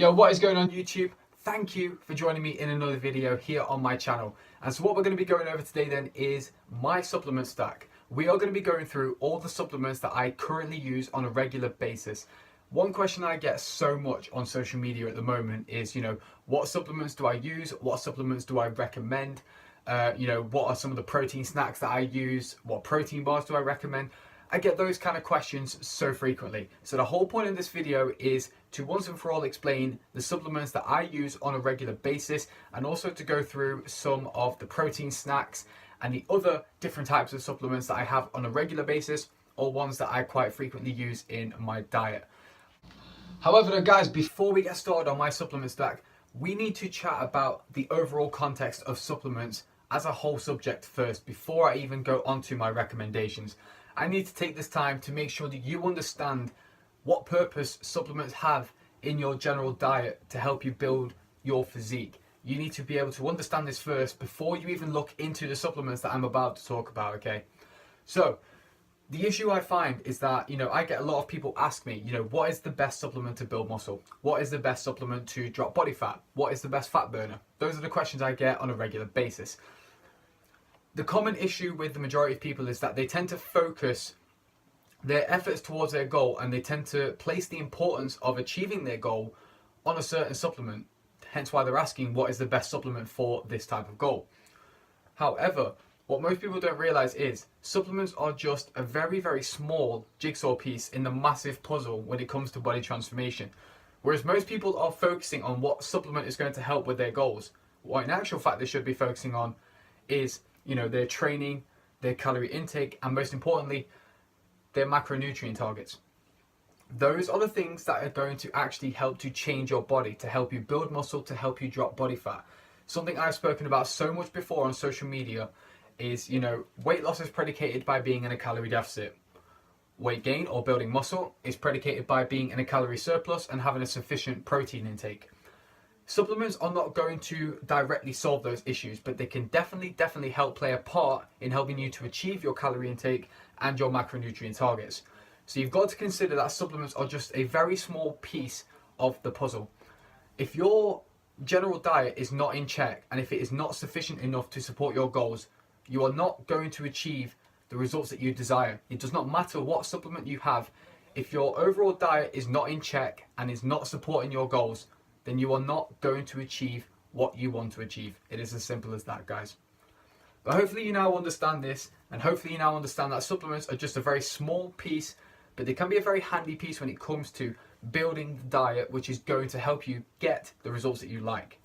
Yo, what is going on YouTube? Thank you for joining me in another video here on my channel. And so what we're going to be going over today then is my supplement stack. We are going to be going through all the supplements that I currently use on a regular basis. One question I get so much on social media at the moment is, what supplements do I use? What supplements do I recommend? What are some of the protein snacks that I use? What protein bars do I recommend? I get those kind of questions so frequently. So the whole point of this video is to once and for all explain the supplements that I use on a regular basis, and also to go through some of the protein snacks and the other different types of supplements that I have on a regular basis, or ones that I quite frequently use in my diet. However, though, guys, before we get started on my supplement stack, we need to chat about the overall context of supplements as a whole subject first, before I even go on to my recommendations. I need to take this time to make sure that you understand what purpose supplements have in your general diet to help you build your physique. You need to be able to understand this first before you even look into the supplements that I'm about to talk about, okay? So, the issue I find is that, I get a lot of people ask me, what is the best supplement to build muscle? What is the best supplement to drop body fat? What is the best fat burner? Those are the questions I get on a regular basis. The common issue with the majority of people is that they tend to focus their efforts towards their goal, and they tend to place the importance of achieving their goal on a certain supplement. Hence why they're asking, what is the best supplement for this type of goal? However, what most people don't realize is supplements are just a very, very small jigsaw piece in the massive puzzle when it comes to body transformation. Whereas most people are focusing on what supplement is going to help with their goals, what in actual fact they should be focusing on is their training, their calorie intake, and most importantly, their macronutrient targets. Those are the things that are going to actually help to change your body, to help you build muscle, to help you drop body fat. Something I've spoken about so much before on social media is, weight loss is predicated by being in a calorie deficit. Weight gain or building muscle is predicated by being in a calorie surplus and having a sufficient protein intake. Supplements are not going to directly solve those issues, but they can definitely help play a part in helping you to achieve your calorie intake and your macronutrient targets. So you've got to consider that supplements are just a very small piece of the puzzle. If your general diet is not in check, and if it is not sufficient enough to support your goals, you are not going to achieve the results that you desire. It does not matter what supplement you have. If your overall diet is not in check and is not supporting your goals, then you are not going to achieve what you want to achieve. It is as simple as that, guys. But hopefully you now understand this, and hopefully you now understand that supplements are just a very small piece, but they can be a very handy piece when it comes to building the diet, which is going to help you get the results that you like.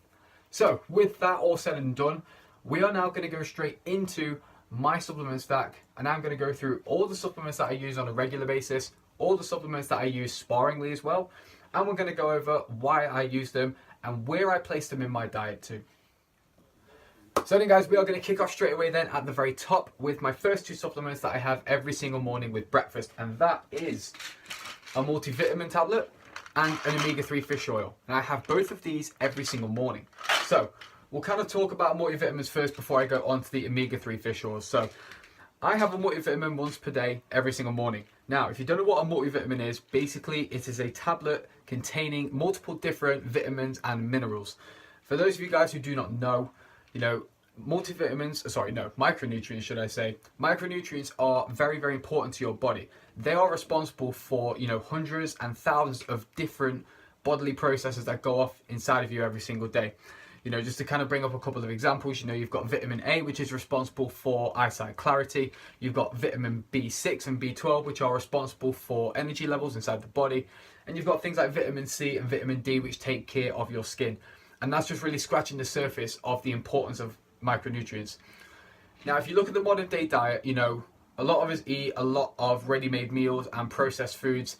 So with that all said and done, we are now going to go straight into my supplement stack, and I'm going to go through all the supplements that I use on a regular basis, all the supplements that I use sparingly as well, and we're going to go over why I use them and where I place them in my diet too. So then, guys, we are going to kick off straight away then at the very top with my first two supplements that I have every single morning with breakfast, and that is a multivitamin tablet and an omega-3 fish oil. And I have both of these every single morning. So we'll kind of talk about multivitamins first before I go on to the omega-3 fish oils. So I have a multivitamin once per day, every single morning. Now, if you don't know what a multivitamin is, basically it is a tablet containing multiple different vitamins and minerals. For those of you guys who do not know, micronutrients should I say. Micronutrients are very, very important to your body. They are responsible for, hundreds and thousands of different bodily processes that go off inside of you every single day. Just to kind of bring up a couple of examples, you've got vitamin A, which is responsible for eyesight clarity. You've got vitamin B6 and B12, which are responsible for energy levels inside the body. And you've got things like vitamin C and vitamin D, which take care of your skin. And that's just really scratching the surface of the importance of micronutrients. Now, if you look at the modern day diet, a lot of us eat a lot of ready-made meals and processed foods.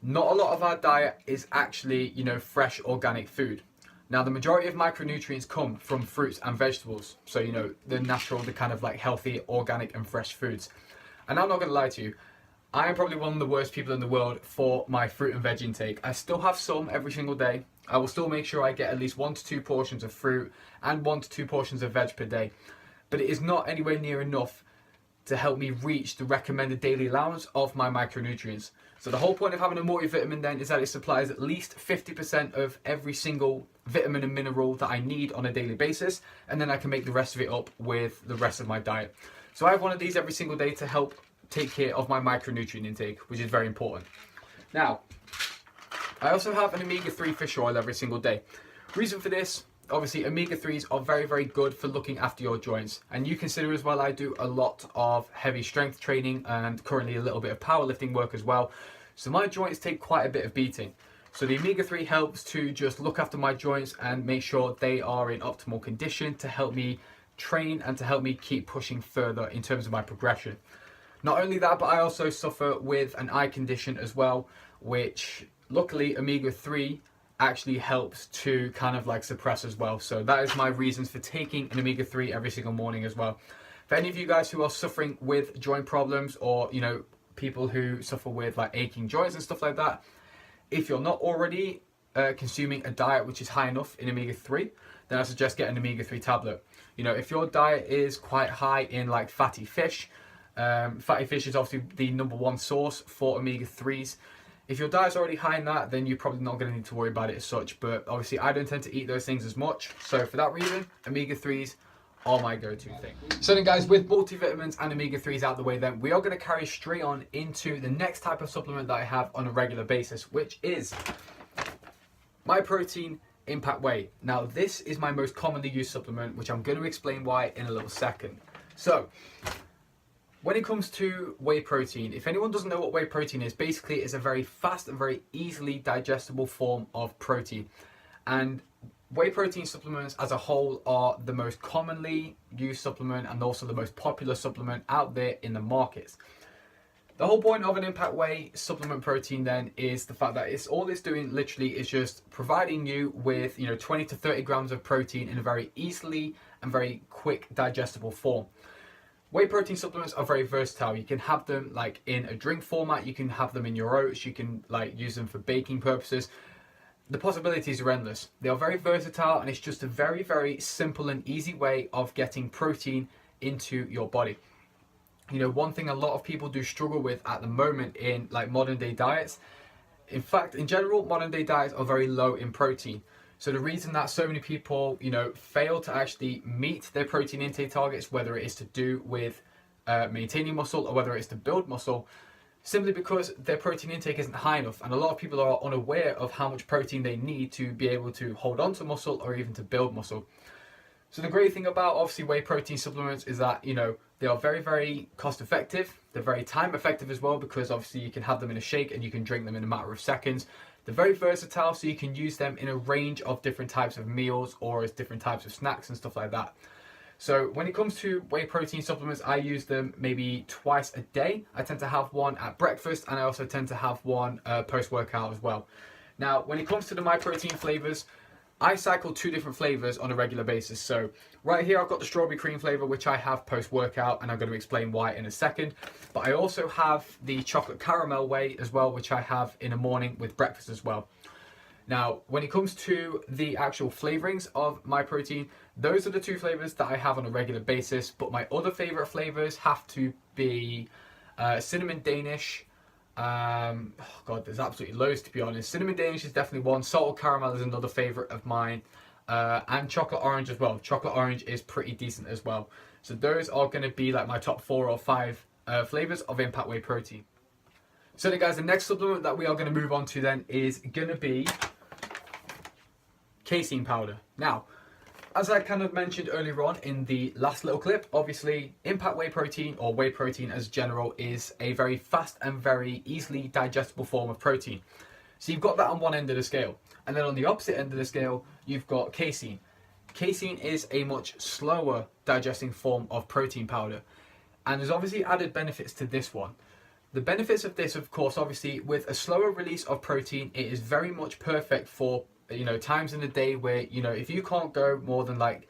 Not a lot of our diet is actually, fresh organic food. Now, the majority of micronutrients come from fruits and vegetables. So, the natural, the kind of like healthy, organic and fresh foods. And I'm not going to lie to you, I am probably one of the worst people in the world for my fruit and veg intake. I still have some every single day. I will still make sure I get at least 1 to 2 portions of fruit and 1 to 2 portions of veg per day. But it is not anywhere near enough to help me reach the recommended daily allowance of my micronutrients. So the whole point of having a multivitamin then is that it supplies at least 50% of every single vitamin and mineral that I need on a daily basis, and then I can make the rest of it up with the rest of my diet. So I have one of these every single day to help take care of my micronutrient intake, which is very important. Now, I also have an omega-3 fish oil every single day. Reason for this, obviously omega-3s are very, very good for looking after your joints. And you consider as well, I do a lot of heavy strength training and currently a little bit of powerlifting work as well. So my joints take quite a bit of beating. So the omega-3 helps to just look after my joints and make sure they are in optimal condition to help me train and to help me keep pushing further in terms of my progression. Not only that, but I also suffer with an eye condition as well, which luckily omega-3 actually helps to kind of like suppress as well. So that is my reasons for taking an omega-3 every single morning as well. For any of you guys who are suffering with joint problems, or you know, people who suffer with like aching joints and stuff like that, if you're not already consuming a diet which is high enough in omega-3, then I suggest getting an omega-3 tablet. You know, if your diet is quite high in like fatty fish is obviously the #1 source for omega-3s. If your diet's already high in that, then you're probably not going to need to worry about it as such. But obviously, I don't tend to eat those things as much. So for that reason, omega-3s are my go-to thing. So then guys, with multivitamins and omega-3s out the way then, we are going to carry straight on into the next type of supplement that I have on a regular basis, which is Whey Protein Impact Whey. Now, this is my most commonly used supplement, which I'm going to explain why in a little second. So, when it comes to whey protein, if anyone doesn't know what whey protein is, basically it's a very fast and very easily digestible form of protein. And whey protein supplements as a whole are the most commonly used supplement and also the most popular supplement out there in the markets. The whole point of an Impact Whey supplement protein then is the fact that all it's doing literally is just providing you with 20 to 30 grams of protein in a very easily and very quick digestible form. Whey protein supplements are very versatile. You can have them like in a drink format, you can have them in your oats, you can like use them for baking purposes. The possibilities are endless. They are very versatile, and it's just a very, very simple and easy way of getting protein into your body. You know, one thing a lot of people do struggle with at the moment in like modern day diets, in fact, in general, modern day diets are very low in protein. So the reason that so many people, fail to actually meet their protein intake targets, whether it is to do with maintaining muscle or whether it's to build muscle, simply because their protein intake isn't high enough. And a lot of people are unaware of how much protein they need to be able to hold on to muscle or even to build muscle. So the great thing about obviously whey protein supplements is that, they are very, very cost effective. They're very time effective as well, because obviously you can have them in a shake and you can drink them in a matter of seconds. They're very versatile, so you can use them in a range of different types of meals or as different types of snacks and stuff like that. So when it comes to whey protein supplements, I use them maybe twice a day. I tend to have one at breakfast, and I also tend to have one post-workout as well. Now, when it comes to the My Protein flavors, I cycle 2 different flavors on a regular basis. So right here I've got the strawberry cream flavor, which I have post-workout, and I'm going to explain why in a second. But I also have the chocolate caramel whey as well, which I have in the morning with breakfast as well. Now, when it comes to the actual flavorings of My Protein, those are the 2 flavors that I have on a regular basis. But my other favorite flavors have to be cinnamon Danish. God, there's absolutely loads, to be honest. Cinnamon Danish is definitely one. Salted caramel is another favorite of mine, and chocolate orange as well. Chocolate orange is pretty decent as well. So those are going to be like my top 4 or 5 flavors of Impact Whey Protein. So then guys, the next supplement that we are going to move on to then is going to be casein powder. Now, as I kind of mentioned earlier on in the last little clip, obviously Impact Whey Protein, or whey protein as general, is a very fast and very easily digestible form of protein. So you've got that on one end of the scale. And then on the opposite end of the scale, you've got casein. Casein is a much slower digesting form of protein powder. And there's obviously added benefits to this one. The benefits of this, of course, obviously with a slower release of protein, it is very much perfect for times in the day where, if you can't go more than like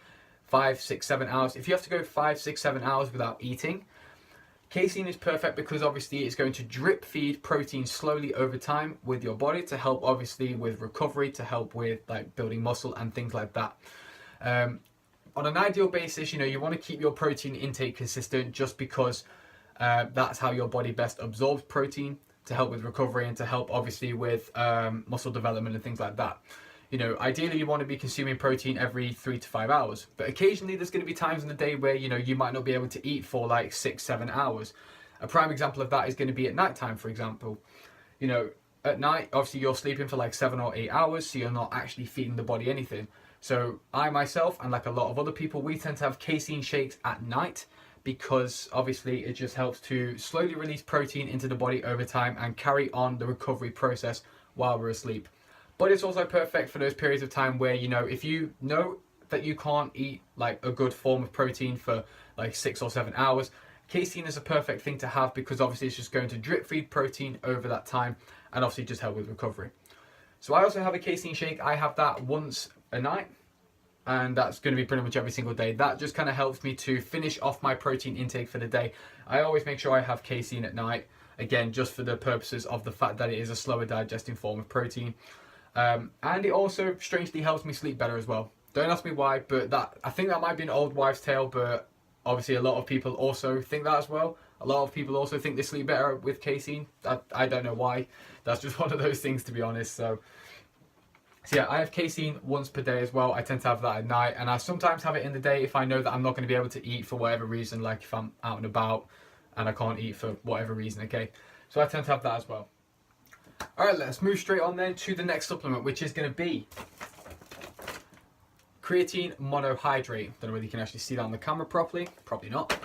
5, 6, 7 hours, if you have to go 5, 6, 7 hours without eating, casein is perfect, because obviously it's going to drip feed protein slowly over time with your body to help obviously with recovery, to help with like building muscle and things like that. On an ideal basis, you want to keep your protein intake consistent, just because That's how your body best absorbs protein, to help with recovery and to help obviously with muscle development and things like that. You know, ideally you want to be consuming protein every 3 to 5 hours, but occasionally there's going to be times in the day where, you know, you might not be able to eat for like 6-7 hours. A prime example of that is going to be at night time, for example. You know, at night, obviously you're sleeping for like 7 or 8 hours, so you're not actually feeding the body anything. So I myself, and like a lot of other people, we tend to have casein shakes at night, because obviously it just helps to slowly release protein into the body over time and carry on the recovery process while we're asleep. But it's also perfect for those periods of time where, you know, if you know that you can't eat like a good form of protein for like 6 or 7 hours, casein is a perfect thing to have, because obviously it's just going to drip feed protein over that time and obviously just help with recovery. So I also have a casein shake. I have that once a night, and that's going to be pretty much every single day. That just kind of helps me to finish off my protein intake for the day. I always make sure I have casein at night, again, just for the purposes of the fact that it is a slower digesting form of protein. And it also strangely helps me sleep better as well. Don't ask me why, but I think that might be an old wives' tale, but obviously a lot of people also think that as well. A lot of people also think they sleep better with casein. I don't know why. That's just one of those things, to be honest. So yeah, I have casein once per day as well. I tend to have that at night, and I sometimes have it in the day if I know that I'm not going to be able to eat for whatever reason, like if I'm out and about and I can't eat for whatever reason, okay? So I tend to have that as well. Alright, let's move straight on then to the next supplement, which is going to be creatine monohydrate. Don't know whether you can actually see that on the camera properly. Probably not.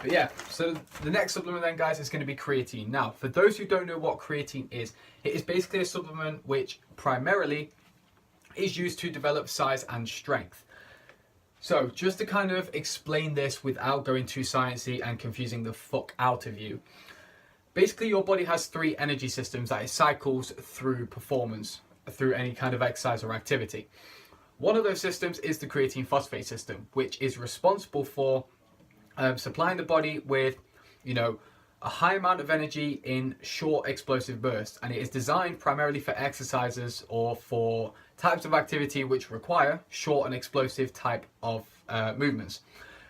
But yeah, so the next supplement then, guys, is going to be creatine. Now, for those who don't know what creatine is, it is basically a supplement which primarily is used to develop size and strength. So just to kind of explain this without going too sciencey and confusing the fuck out of you, basically your body has 3 energy systems that it cycles through performance, through any kind of exercise or activity. One of those systems is the creatine phosphate system, which is responsible for supplying the body with, you know, a high amount of energy in short explosive bursts, and it is designed primarily for exercises or for types of activity which require short and explosive type of movements.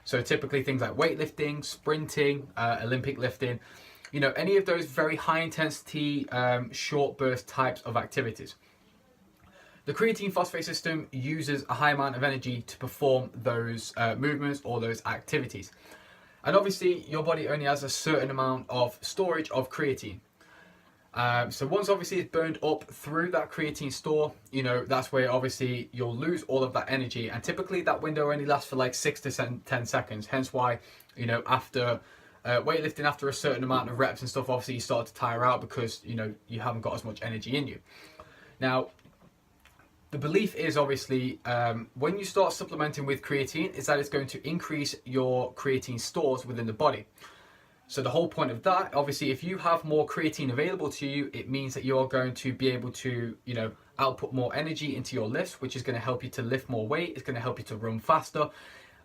So typically things like weightlifting, sprinting, Olympic lifting, you know, any of those very high intensity short burst types of activities. The creatine phosphate system uses a high amount of energy to perform those movements or those activities. And obviously your body only has a certain amount of storage of creatine. So once obviously it's burned up through that creatine store, you know, that's where obviously you'll lose all of that energy. And typically that window only lasts for like 6 to 10 seconds. Hence why, you know, after weightlifting, after a certain amount of reps and stuff, obviously you start to tire out because, you know, you haven't got as much energy in you. Now, the belief is obviously when you start supplementing with creatine is that it's going to increase your creatine stores within the body. So the whole point of that, obviously, if you have more creatine available to you, it means that you're going to be able to, you know, output more energy into your lifts, which is going to help you to lift more weight. It's going to help you to run faster,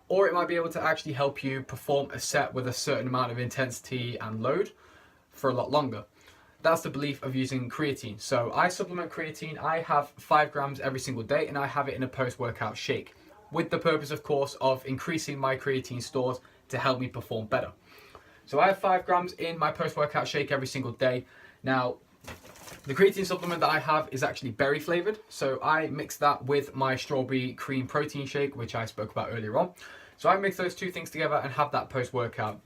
or it might be able to actually help you perform a set with a certain amount of intensity and load for a lot longer. That's the belief of using creatine. So I supplement creatine. I have 5 grams every single day, and I have it in a post-workout shake with the purpose, of course, of increasing my creatine stores to help me perform better. So I have 5 grams in my post-workout shake every single day. Now, the creatine supplement that I have is actually berry flavored. So I mix that with my strawberry cream protein shake, which I spoke about earlier on. So I mix those 2 things together and have that post-workout.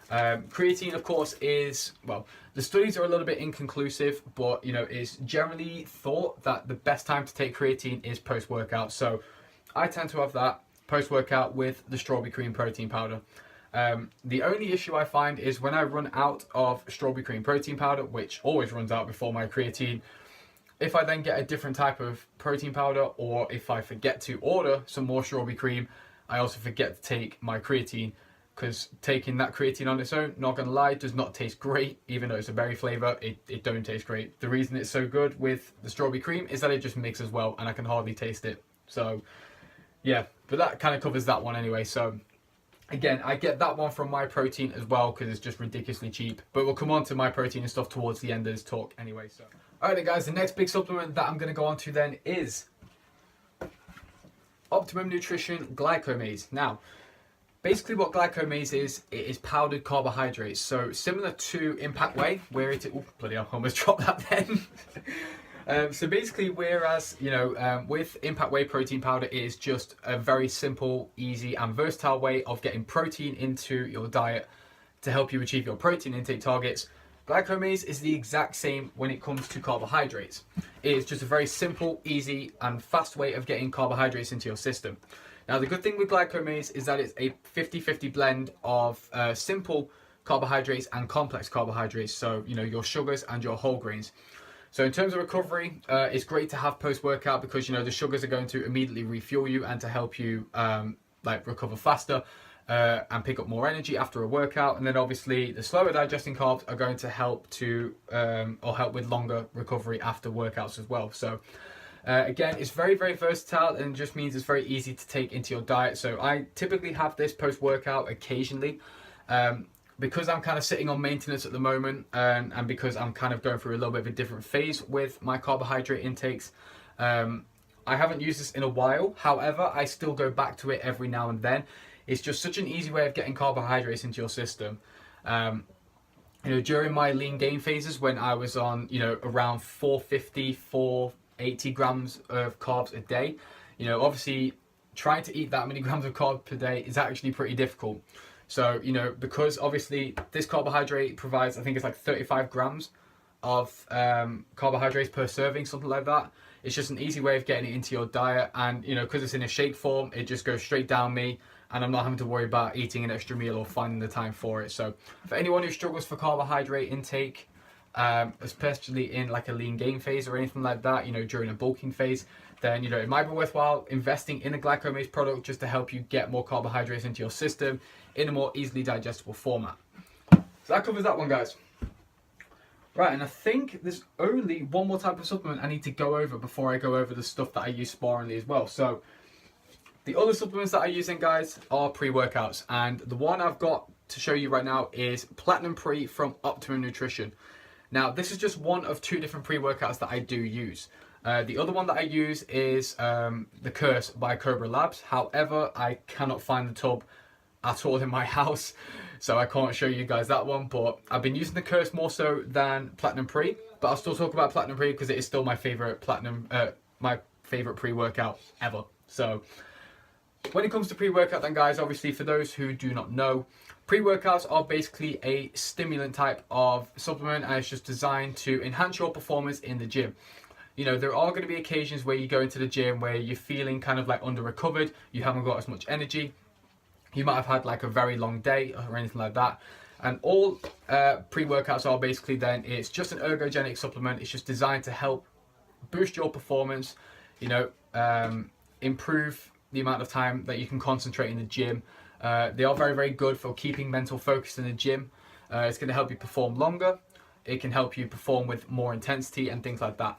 Creatine, of course, is, well, the studies are a little bit inconclusive, but, you know, it's generally thought that the best time to take creatine is post-workout. So I tend to have that post-workout with the strawberry cream protein powder. The only issue I find is when I run out of strawberry cream protein powder, which always runs out before my creatine, if I then get a different type of protein powder, or if I forget to order some more strawberry cream, I also forget to take my creatine. Because taking that creatine on its own, not gonna lie, does not taste great. Even though it's a berry flavour, it don't taste great. The reason it's so good with the strawberry cream is that it just mixes well and I can hardly taste it. So yeah, but that kind of covers that one anyway. So again, I get that one from My Protein as well because it's just ridiculously cheap. But we'll come on to My Protein and stuff towards the end of this talk anyway. So alright then, guys, the next big supplement that I'm gonna go on to then is Optimum Nutrition Glycomase. Now, Basically what glycomaze is, it is powdered carbohydrates. So similar to Impact Whey, where it, oh bloody hell, I almost dropped that then. So basically, whereas, with Impact Whey protein powder, it is just a very simple, easy and versatile way of getting protein into your diet to help you achieve your protein intake targets. Glycomaze is the exact same when it comes to carbohydrates. It is just a very simple, easy and fast way of getting carbohydrates into your system. Now, the good thing with glycomaze is that it's a 50-50 blend of simple carbohydrates and complex carbohydrates. So, your sugars and your whole grains. So in terms of recovery, it's great to have post-workout because, the sugars are going to immediately refuel you and to help you recover faster and pick up more energy after a workout. And then obviously the slower digesting carbs are going to help help with longer recovery after workouts as well. So again, it's very, very versatile and just means it's very easy to take into your diet. So I typically have this post-workout occasionally because I'm kind of sitting on maintenance at the moment and because I'm kind of going through a little bit of a different phase with my carbohydrate intakes. I haven't used this in a while. However, I still go back to it every now and then. It's just such an easy way of getting carbohydrates into your system. During my lean gain phases when I was on, around 450, 480 grams of carbs a day, obviously trying to eat that many grams of carbs per day is actually pretty difficult. So, because obviously this carbohydrate provides, I think it's like 35 grams of carbohydrates per serving, something like that. It's just an easy way of getting it into your diet. And, because it's in a shake form, it just goes straight down me and I'm not having to worry about eating an extra meal or finding the time for it. So for anyone who struggles for carbohydrate intake, especially in like a lean gain phase or anything like that, during a bulking phase, then, it might be worthwhile investing in a glycomaze product just to help you get more carbohydrates into your system in a more easily digestible format. So that covers that one, guys. Right, and I think there's only one more type of supplement I need to go over before I go over the stuff that I use sparingly as well. So the other supplements that I use in, guys, are pre-workouts. And the one I've got to show you right now is Platinum Pre from Optimum Nutrition. Now, this is just one of two different pre-workouts that I do use. The other one that I use is the Curse by Cobra Labs. However, I cannot find the tub at all in my house, so I can't show you guys that one. But I've been using the Curse more so than Platinum Pre, but I'll still talk about Platinum Pre because it is still my favorite my favorite pre-workout ever. So when it comes to pre-workout then, guys, obviously for those who do not know, pre-workouts are basically a stimulant type of supplement and it's just designed to enhance your performance in the gym. There are going to be occasions where you go into the gym where you're feeling kind of like under recovered, you haven't got as much energy, you might have had like a very long day or anything like that. And all pre-workouts are basically then, it's just an ergogenic supplement. It's just designed to help boost your performance, improve the amount of time that you can concentrate in the gym. They are very, very good for keeping mental focus in the gym. It's going to help you perform longer. It can help you perform with more intensity and things like that.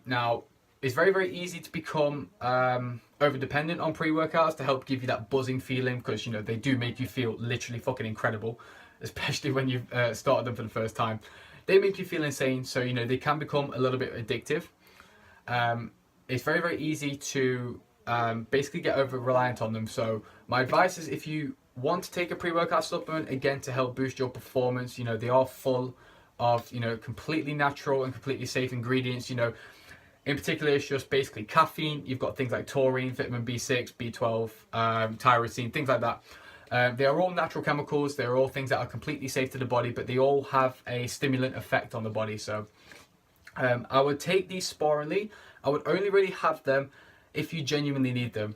Now, it's very, very easy to become over-dependent on pre-workouts to help give you that buzzing feeling because, they do make you feel literally fucking incredible, especially when you've started them for the first time. They make you feel insane, so, they can become a little bit addictive. It's very, very easy to basically get over-reliant on them. So my advice is if you want to take a pre-workout supplement, again, to help boost your performance, they are full of, completely natural and completely safe ingredients. In particular, it's just basically caffeine. You've got things like taurine, vitamin B6, B12, tyrosine, things like that. They are all natural chemicals. They are all things that are completely safe to the body, but they all have a stimulant effect on the body. So I would take these sparingly. I would only really have them if you genuinely need them.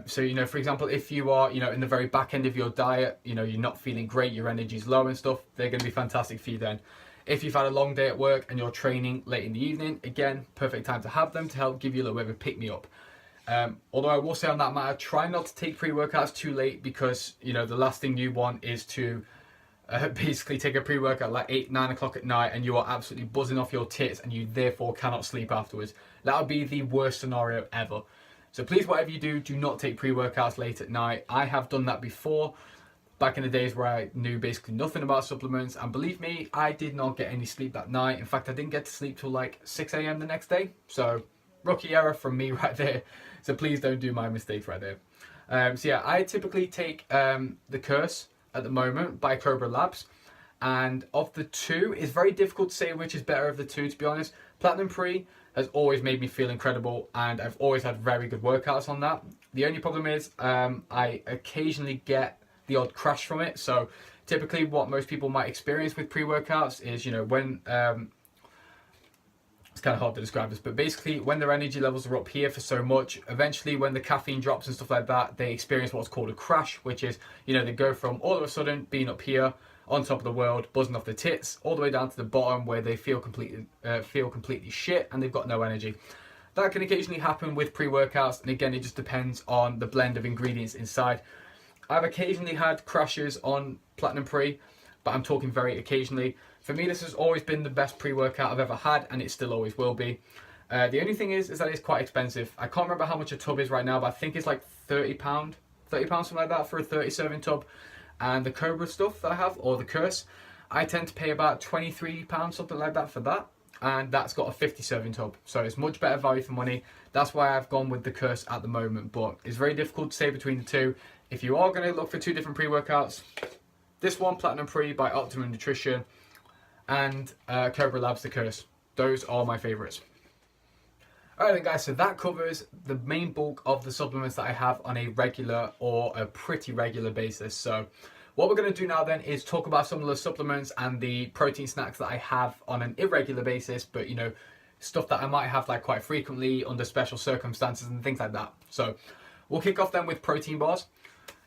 So, for example, if you are, in the very back end of your diet, you're not feeling great, your energy's low and stuff, they're going to be fantastic for you then. If you've had a long day at work and you're training late in the evening, again, perfect time to have them to help give you a little bit of a pick-me-up. Although I will say on that matter, try not to take pre-workouts too late because, the last thing you want is to basically take a pre-workout like 8, 9 o'clock at night and you are absolutely buzzing off your tits and you therefore cannot sleep afterwards. That would be the worst scenario ever. So please, whatever you do not take pre-workouts late at night. I have done that before, back in the days where I knew basically nothing about supplements. And believe me, I did not get any sleep that night. In fact, I didn't get to sleep till like 6 a.m. the next day. So rookie error from me right there. So please don't do my mistakes right there. So yeah, I typically take the Curse at the moment by Cobra Labs. And of the two, it's very difficult to say which is better of the two, to be honest. Platinum Pre has always made me feel incredible, and I've always had very good workouts on that. The only problem is I occasionally get the odd crash from it. So typically what most people might experience with pre-workouts is, you know, when it's kind of hard to describe this, but basically when their energy levels are up here for so much, eventually when the caffeine drops and stuff like that, they experience what's called a crash, which is, you know, they go from all of a sudden being up here on top of the world, buzzing off the tits, all the way down to the bottom where they feel completely shit and they've got no energy. That can occasionally happen with pre-workouts, and again, it just depends on the blend of ingredients inside. I've occasionally had crashes on Platinum Pre, but I'm talking very occasionally. For me, this has always been the best pre-workout I've ever had, and it still always will be. The only thing is that it's quite expensive. I can't remember how much a tub is right now, but I think it's like £30, something like that for a 30 serving tub. And the Cobra stuff that I have, or the Curse, I tend to pay about £23, something like that for that. And that's got a 50 serving tub. So it's much better value for money. That's why I've gone with the Curse at the moment. But it's very difficult to say between the two. If you are going to look for two different pre-workouts, this one, Platinum Pre by Optimum Nutrition, and Cobra Labs, the Curse. Those are my favourites. Alright then guys, so that covers the main bulk of the supplements that I have on a regular or a pretty regular basis. So what we're going to do now then is talk about some of the supplements and the protein snacks that I have on an irregular basis, but you know, stuff that I might have like quite frequently under special circumstances and things like that. So we'll kick off then with protein bars.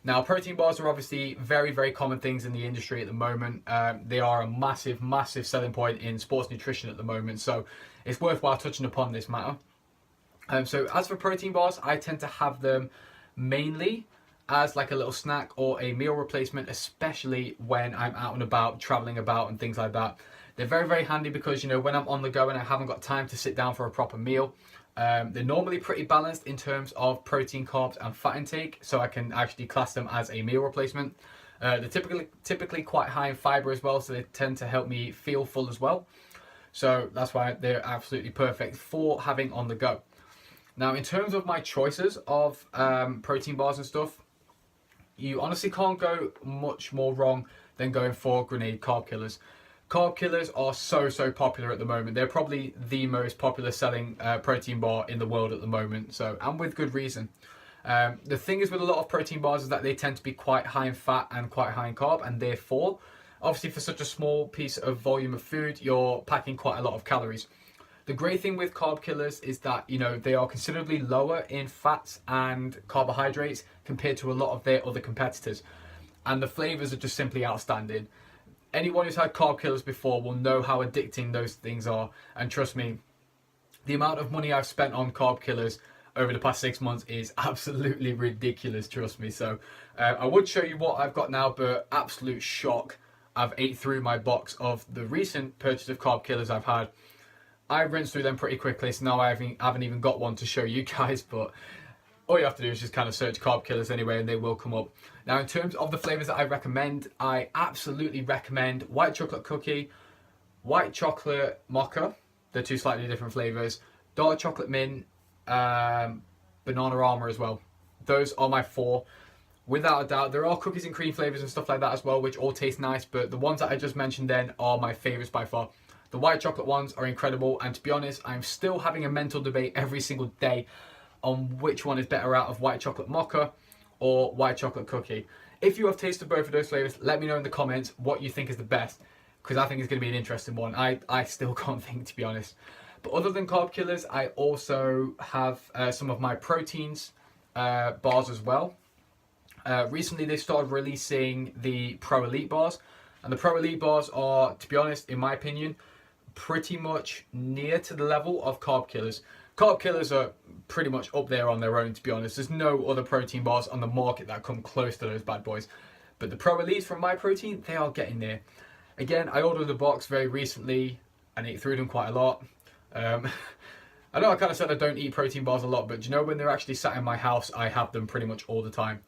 Now, protein bars are obviously very, very common things in the industry at the moment. They are a massive, massive selling point in sports nutrition at the moment. So it's worthwhile touching upon this matter. So as for protein bars, I tend to have them mainly as like a little snack or a meal replacement, especially when I'm out and about, traveling about and things like that. They're very, very handy because, you know, when I'm on the go and I haven't got time to sit down for a proper meal, they're normally pretty balanced in terms of protein, carbs and fat intake, so I can actually class them as a meal replacement. They're typically quite high in fiber as well, so they tend to help me feel full as well. So that's why they're absolutely perfect for having on the go. Now, in terms of my choices of protein bars and stuff, you honestly can't go much more wrong than going for grenade carb killers. Carb killers are so popular at the moment. They're probably the most popular selling protein bar in the world at the moment, so, and with good reason. The thing is with a lot of protein bars is that they tend to be quite high in fat and quite high in carb, and therefore, obviously for such a small piece of volume of food, you're packing quite a lot of calories. The great thing with carb killers is that, you know, they are considerably lower in fats and carbohydrates compared to a lot of their other competitors. And the flavors are just simply outstanding. Anyone who's had carb killers before will know how addicting those things are. And trust me, the amount of money I've spent on carb killers over the past 6 months is absolutely ridiculous, trust me. So I would show you what I've got now, but absolute shock. I've ate through my box of the recent purchase of carb killers I've had. I rinsed through them pretty quickly, so now I haven't even got one to show you guys, but all you have to do is just kind of search carb killers anyway and they will come up. Now, in terms of the flavors that I recommend, I absolutely recommend white chocolate cookie, white chocolate mocha, they're two slightly different flavors, dark chocolate mint, banana almond as well. Those are my four. Without a doubt, there are cookies and cream flavors and stuff like that as well, which all taste nice, but the ones that I just mentioned then are my favorites by far. The white chocolate ones are incredible, and to be honest, I'm still having a mental debate every single day on which one is better out of white chocolate mocha or white chocolate cookie. If you have tasted both of those flavors, let me know in the comments what you think is the best, because I think it's going to be an interesting one. I still can't think, to be honest. But other than carb killers, I also have some of my proteins bars as well. Recently, they started releasing the Pro Elite bars, and the Pro Elite bars are, to be honest, in my opinion, pretty much near to the level of carb killers. Carb killers are pretty much up there on their own, to be honest. There's no other protein bars on the market that come close to those bad boys. But the Pro Elites from My Protein, they are getting there. Again, I ordered a box very recently and ate through them quite a lot. I know I kind of said I don't eat protein bars a lot, but do you know, when they're actually sat in my house, I have them pretty much all the time,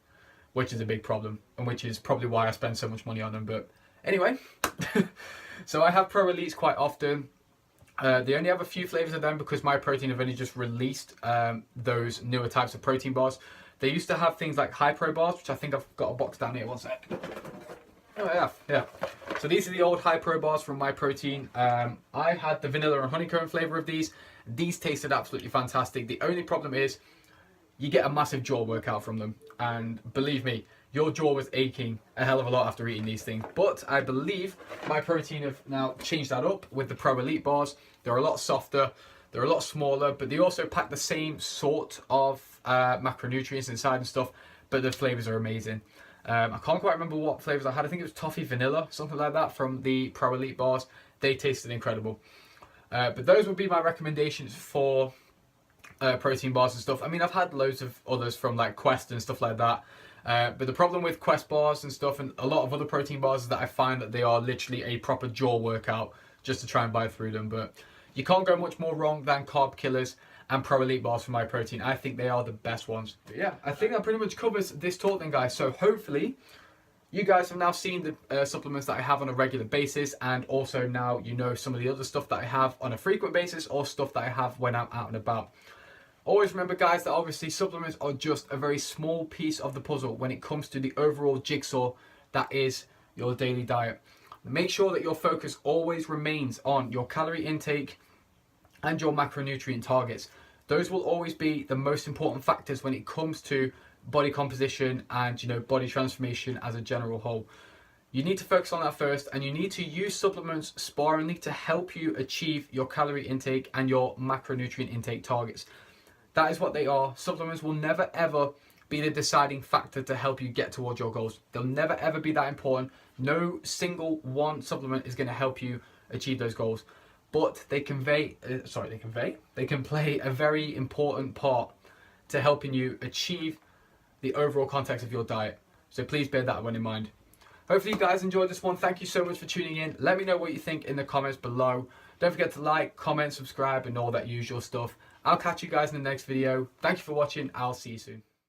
which is a big problem, and which is probably why I spend so much money on them. But anyway, so I have Pro Elites quite often. They only have a few flavors of them because My Protein have only just released those newer types of protein bars. They used to have things like high pro bars, which I think I've got a box down here. One sec. Oh yeah. So these are the old high pro bars from Whey Protein. I had the vanilla and honeycomb flavor of these. These tasted absolutely fantastic. The only problem is you get a massive jaw workout from them, and believe me, your jaw was aching a hell of a lot after eating these things. But I believe Whey Protein have now changed that up with the Pro Elite bars. They're a lot softer, they're a lot smaller, but they also pack the same sort of macronutrients inside and stuff, but the flavors are amazing. I can't quite remember what flavors I had. I think it was toffee vanilla, something like that, from the Pro Elite bars. They tasted incredible. But those would be my recommendations for protein bars and stuff. I mean, I've had loads of others from like Quest and stuff like that. But the problem with Quest bars and stuff and a lot of other protein bars is that I find that they are literally a proper jaw workout just to try and buy through them. But you can't go much more wrong than Carb Killers and Pro Elite bars from Whey Protein. I think they are the best ones. But yeah, I think that pretty much covers this talk then, guys. So hopefully you guys have now seen the supplements that I have on a regular basis, and also now you know some of the other stuff that I have on a frequent basis or stuff that I have when I'm out and about. Always remember, guys, that obviously supplements are just a very small piece of the puzzle when it comes to the overall jigsaw that is your daily diet. Make sure that your focus always remains on your calorie intake and your macronutrient targets. Those will always be the most important factors when it comes to body composition and, you know, body transformation as a general whole. You need to focus on that first, and you need to use supplements sparingly to help you achieve your calorie intake and your macronutrient intake targets. That is what they are. Supplements will never ever be the deciding factor to help you get towards your goals. They'll never ever be that important. No single one supplement is going to help you achieve those goals. But they can play a very important part to helping you achieve the overall context of your diet. So please bear that one in mind. Hopefully you guys enjoyed this one. Thank you so much for tuning in. Let me know what you think in the comments below. Don't forget to like, comment, subscribe, and all that usual stuff. I'll catch you guys in the next video. Thank you for watching. I'll see you soon.